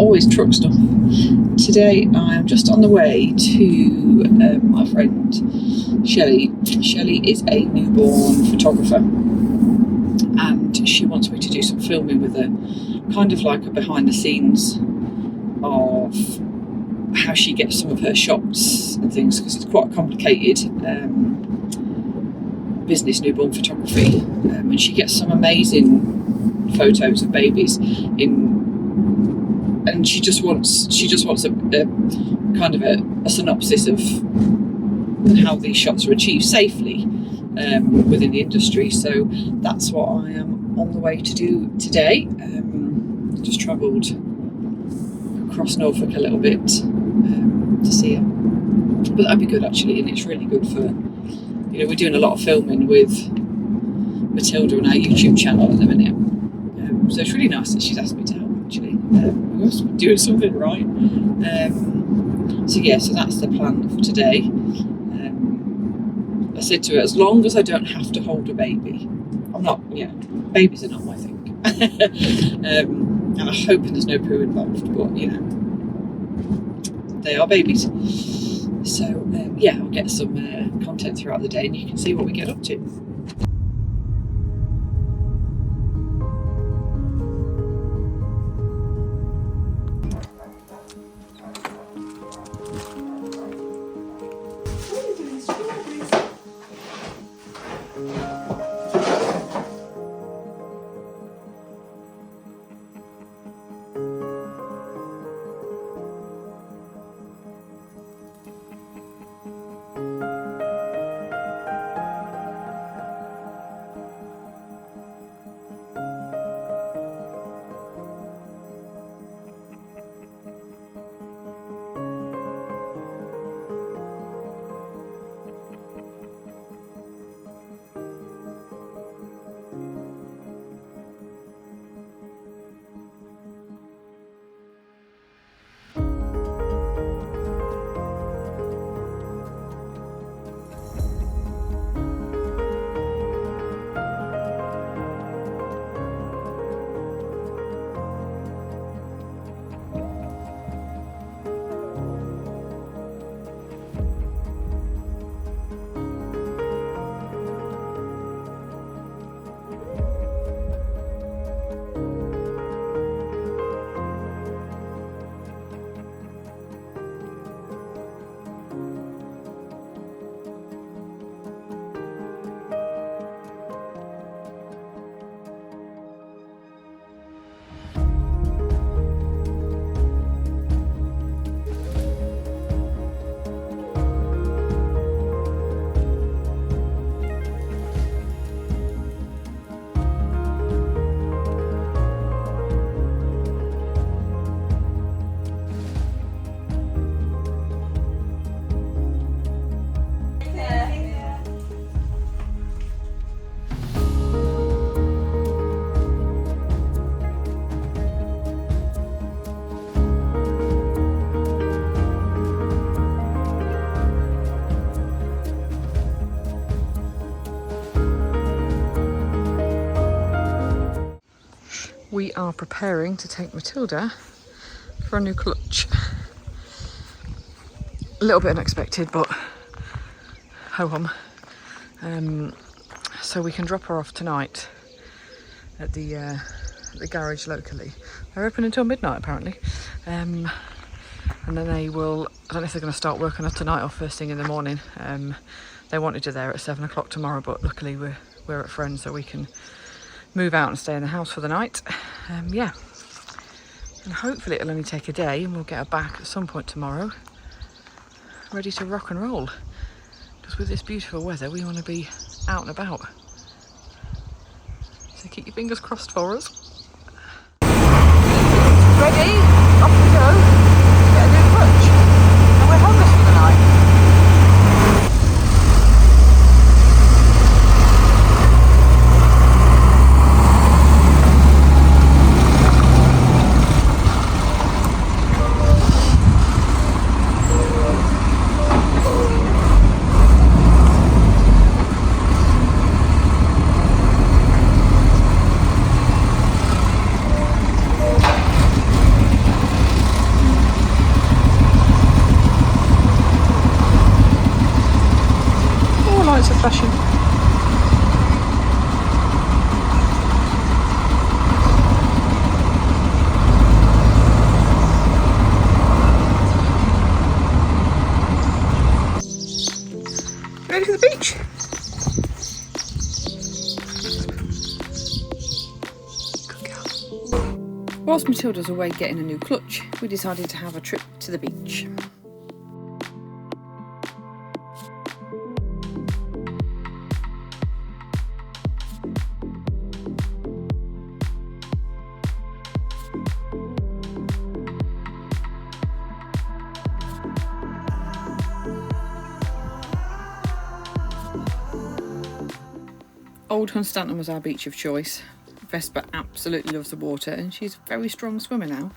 always truck stuff. Today I'm just on the way to my friend Shelley. Shelley is a newborn photographer, and she wants me to do some filming with her, kind of like a behind the scenes of how she gets some of her shots and things, because it's quite complicated business, newborn photography, and she gets some amazing photos of babies and she just wants a kind of a synopsis of how these shots are achieved safely within the industry. So that's what I am on the way to do today. Just travelled across Norfolk a little bit to see her, but that'd be good actually, and it's really good for, we're doing a lot of filming with Matilda on our YouTube channel at the minute, so it's really nice that she's asked me to help actually. We must be doing something right. So that's the plan for today. I said to her, as long as I don't have to hold a baby, I'm not, babies are not my thing. And I'm hoping there's no poo involved, but they are babies. So I'll get some content throughout the day, and you can see what we get up to. We are preparing to take Matilda for a new clutch. A little bit unexpected, but ho hum. So we can drop her off tonight at the garage locally. They're open until midnight apparently, and then they will, I don't know if they're going to start work on her tonight or first thing in the morning. They wanted her there at 7 o'clock tomorrow, but luckily we're at friends, so we can move out and stay in the house for the night. And hopefully it'll only take a day, and we'll get her back at some point tomorrow, ready to rock and roll. Because with this beautiful weather, we want to be out and about. So keep your fingers crossed for us. Ready? Off we go. Get a new clutch. And we're homeless for the night. Whilst Matilda's away getting a new clutch, we decided to have a trip to the beach. Old Hunstanton was our beach of choice. Vespa absolutely loves the water and she's a very strong swimmer now.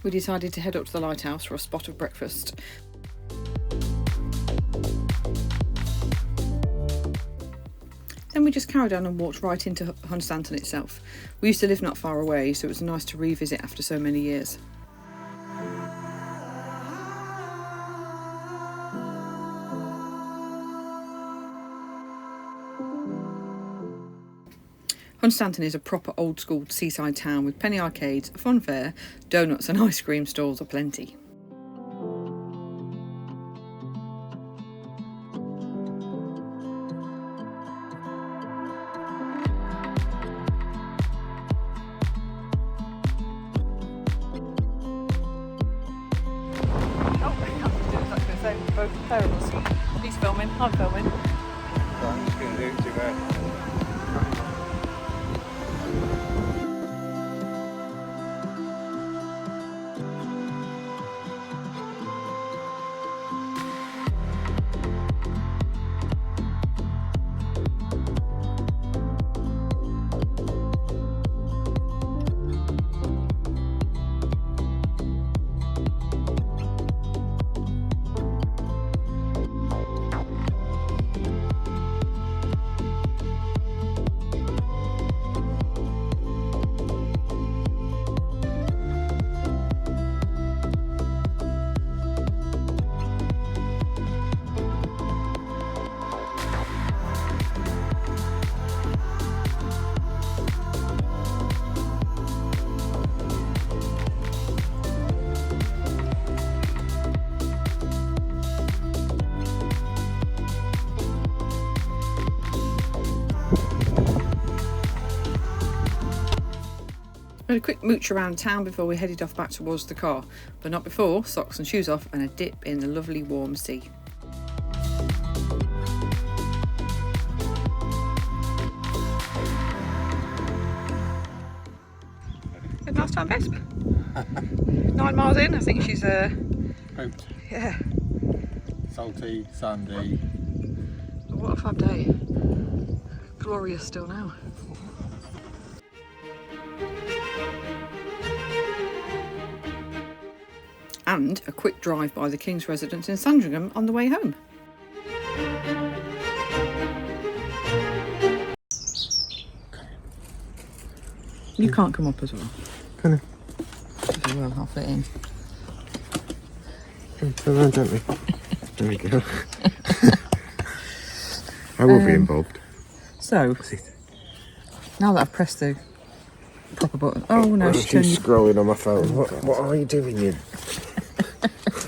We decided to head up to the lighthouse for a spot of breakfast. Then we just carried on and walked right into Hunstanton itself. We used to live not far away, so it was nice to revisit after so many years. Hunstanton is a proper old school seaside town with penny arcades, a fun fair, donuts and ice cream stalls aplenty. Both parents. He's filming, I'm filming. I'm just going to do it too bad. We had a quick mooch around town before we headed off back towards the car, but not before socks and shoes off and a dip in the lovely warm sea. Good last time, Vesp. 9 miles in, I think she's Pooped. yeah. Salty, sandy. What a fab day. Glorious still now. And a quick drive by the King's residence in Sandringham on the way home. You can't come up as well. Can As well, I'll fit in. I? Turn around gently. There we go. I will be involved. So, now that I've pressed the proper button. Oh no, she's scrolling on my phone. What are you doing, you?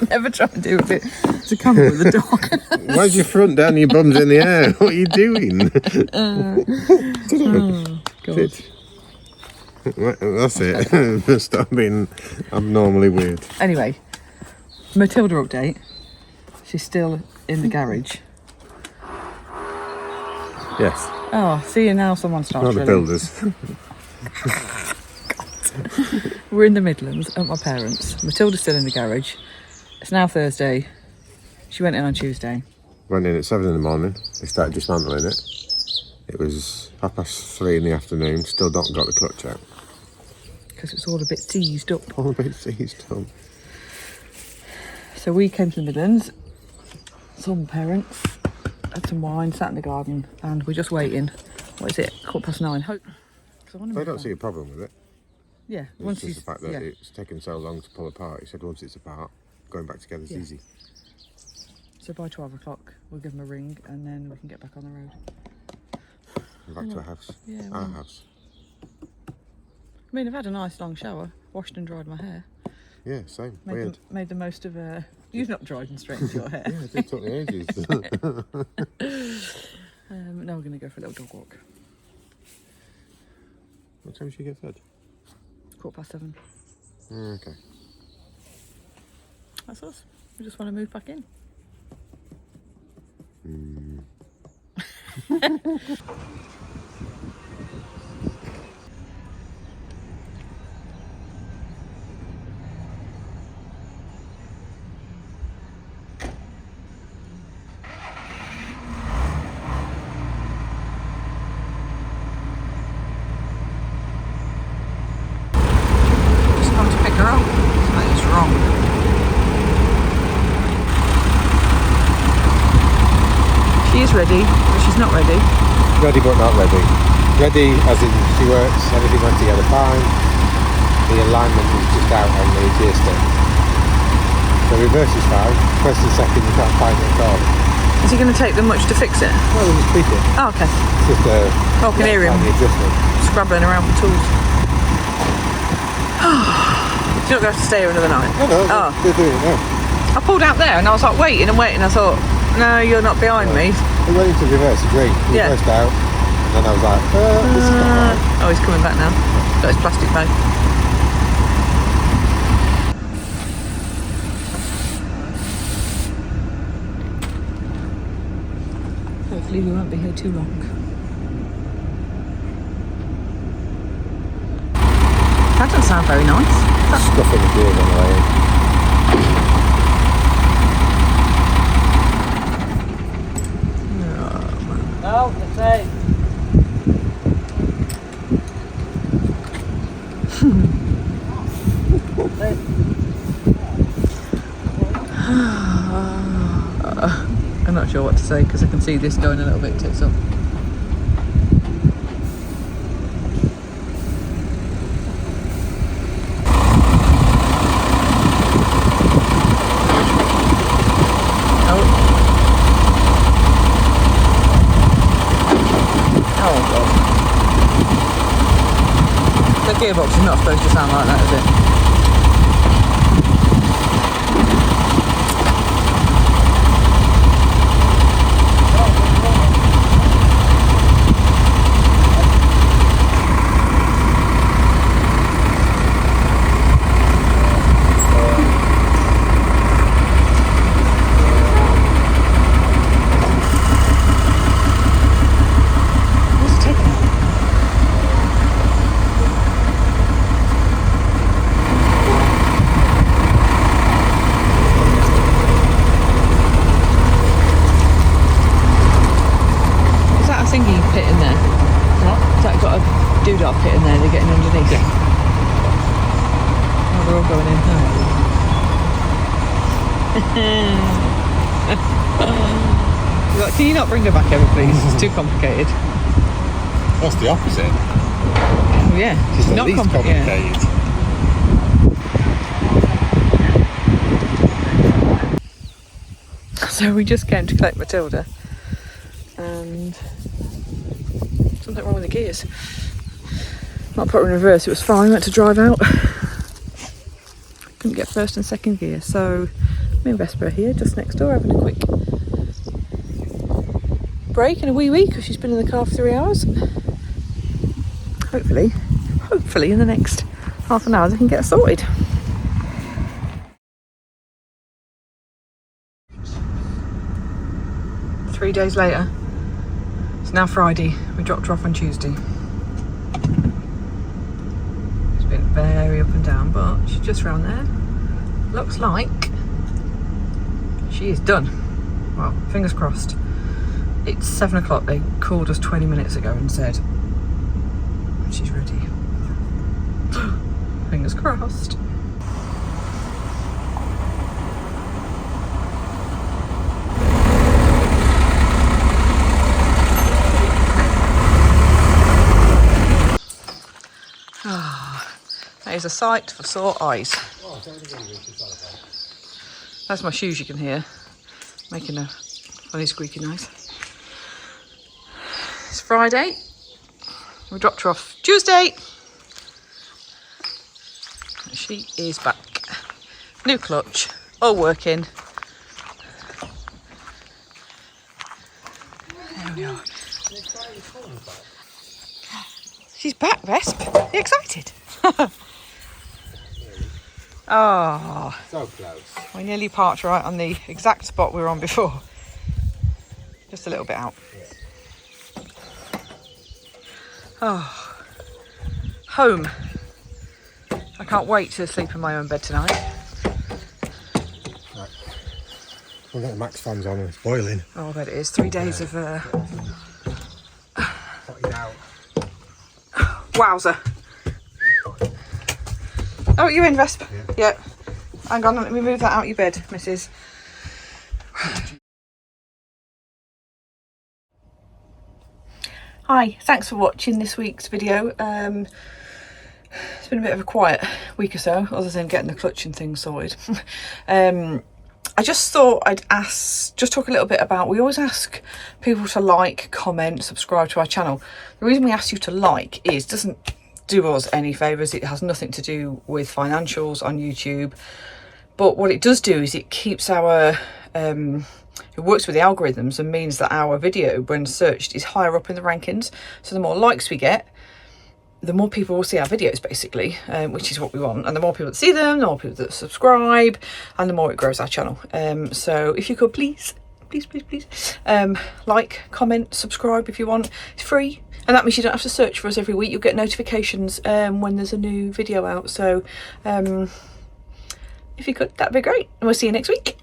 Never try and do it to come with the dog. Why's your front down, your bum's in the air? What are you doing? Oh, God. Sit. Right, that's it. Stop being abnormally weird. Anyway, Matilda update. She's still in the garage. Yes. Oh, see you now. Someone starts. Not the drilling. builders. We're in the Midlands at my parents'. Matilda's still in the garage. It's now Thursday. She went in on Tuesday. Went in at 7 in the morning. They started dismantling it. It was 3:30 in the afternoon. Still not got the clutch out. Because it's all a bit seized up. All a bit seized up. So we came to the Midlands. Some parents had some wine, sat in the garden, and we're just waiting. What is it? 9:15. Hope. I don't see a problem with it. Yeah. It's just the fact that it's taken so long to pull apart. He said once it's apart, going back together is easy. So by 12 o'clock, we'll give them a ring, and then we can get back on the road. Back to our house. Yeah, Our house. I mean, I've had a nice long shower, washed and dried my hair. Yeah, same. Made the most of you've not dried and straightened your hair. Yeah, it took me ages. Now we're going to go for a little dog walk. What time should you get fed? 7:15. Okay. That's us. We just want to move back in. Ready, but she's not ready. Ready but not ready. Ready as in she works, everything went together fine. The alignment is just out on the gear stick. The reverse is fine. First and second you can't find it at all. Is he going to take them much to fix it? Well, we'll just tweak it. Oh, okay. It's just a can hear him scrabbling around with tools. You're not going to have to stay here another night? No, they're doing it now. I pulled out there and I was like waiting and waiting. I thought, no, you're not behind me. We went into reverse, agreed. We reversed out, and then I was like, this is not right. Oh, he's coming back now. Got his plastic bag. Hopefully we won't be here too long. That doesn't sound very nice. Stuff in the gears on the way in. Oh, the same. I'm not sure what to say because I can see this going a little bit tits up. The gearbox is not supposed to sound like that, is it? Doodah pit in there, they're getting underneath. Yeah. Oh, they're all going in. Oh. Can you not bring her back over, please? It's too complicated. That's the opposite. Oh, yeah. It's not complicated. Yeah. So we just came to collect Matilda, and something wrong with the gears. Not put her in reverse, it was fine. Went to drive out. Couldn't get first and second gear, so me and Vesper are here just next door having a quick break and a wee because she's been in the car for 3 hours. Hopefully in the next half an hour they can get her sorted. Three days later. It's now Friday. We dropped her off on Tuesday. It's been very up and down, but she's just round there. Looks like she is done. well, fingers crossed. It's 7 o'clock. They called us 20 minutes ago and said she's ready. Fingers crossed. That is a sight for sore eyes. That's my shoes you can hear, making a funny squeaky noise. It's Friday. We dropped her off Tuesday. She is back. New clutch, all working. There we are. She's back, Vesp. Are you excited? Oh, So close. we nearly parked right on the exact spot we were on before. Just a little bit out. Oh, home. I can't wait to sleep in my own bed tonight. Right. We'll get the max fans on and it's boiling. Oh, I bet it is. 3 days of Hotting out. wowzer. Oh, you in, Vesp? Yeah. Yeah. Hang on, let me move that out of your bed, Mrs. Hi, thanks for watching this week's video. It's been a bit of a quiet week or so, other than getting the clutch and things sorted. I just thought I'd talk a little bit about, we always ask people to like, comment, subscribe to our channel. The reason we ask you to like is, doesn't do us any favours. It has nothing to do with financials on YouTube. But what it does do is it keeps our, it works with the algorithms and means that our video, when searched, is higher up in the rankings. So the more likes we get, the more people will see our videos, basically, which is what we want. And the more people that see them, the more people that subscribe, and the more it grows our channel. So if you could please like, comment, subscribe if you want. It's free, and that means you don't have to search for us every week. You'll get notifications when there's a new video out. So if you could, that'd be great, and we'll see you next week.